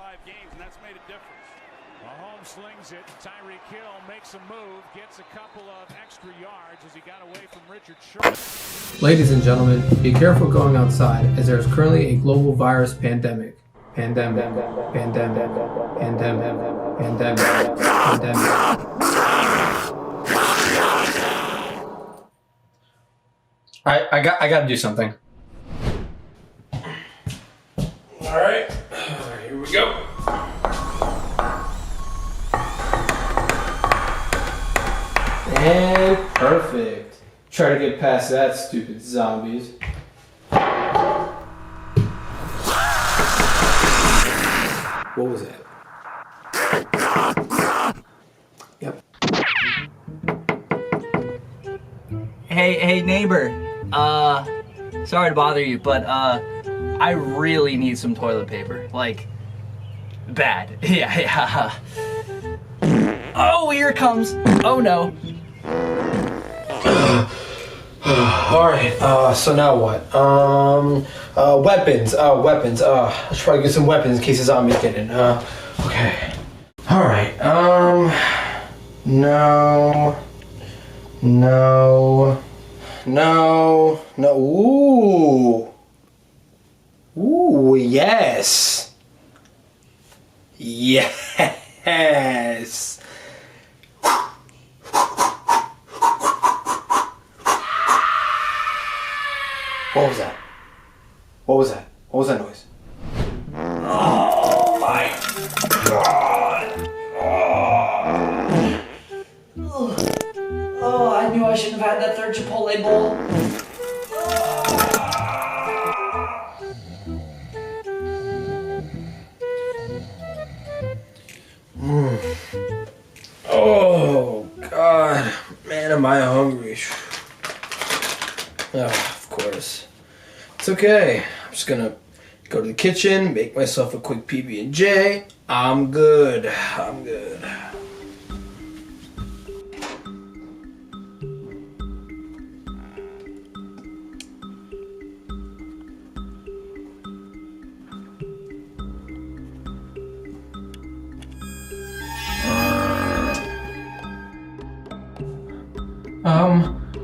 5 games, and that's made a difference. Mahomes slings it. Tyreek Hill makes a move, gets a couple of extra yards as he got away from Richard Sherman. Ladies and gentlemen, be careful going outside as there is currently a global virus pandemic. Pandemic. I gotta do something. Alright, here we go. And perfect. Try to get past that, stupid zombies. What was that? Yep. Hey neighbor. Sorry to bother you, but I really need some toilet paper. Like, bad. Yeah. Oh, here it comes. Oh no. Alright, so now what? Weapons. I should probably get some weapons in case the zombies get in. Okay. Alright, No. Ooh, yes. Yes. What was that? What was that? What was that noise? Oh my god. Oh, I knew I shouldn't have had that third Chipotle bowl. Oh, God. Man, am I hungry. Oh, of course. It's okay. I'm just gonna go to the kitchen, make myself a quick PB&J. I'm good.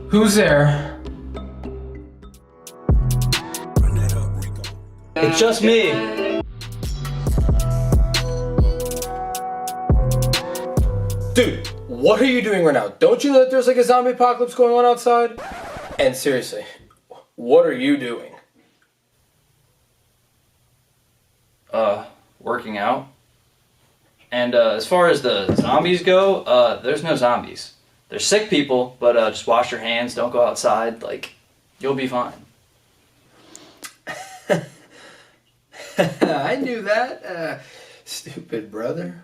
Who's there? It's just me. Dude, what are you doing right now? Don't you know that there's like a zombie apocalypse going on outside? And seriously, what are you doing? Working out. And as far as the zombies go, there's no zombies. There's sick people, but just wash your hands, don't go outside, like, you'll be fine. I knew that. Stupid brother.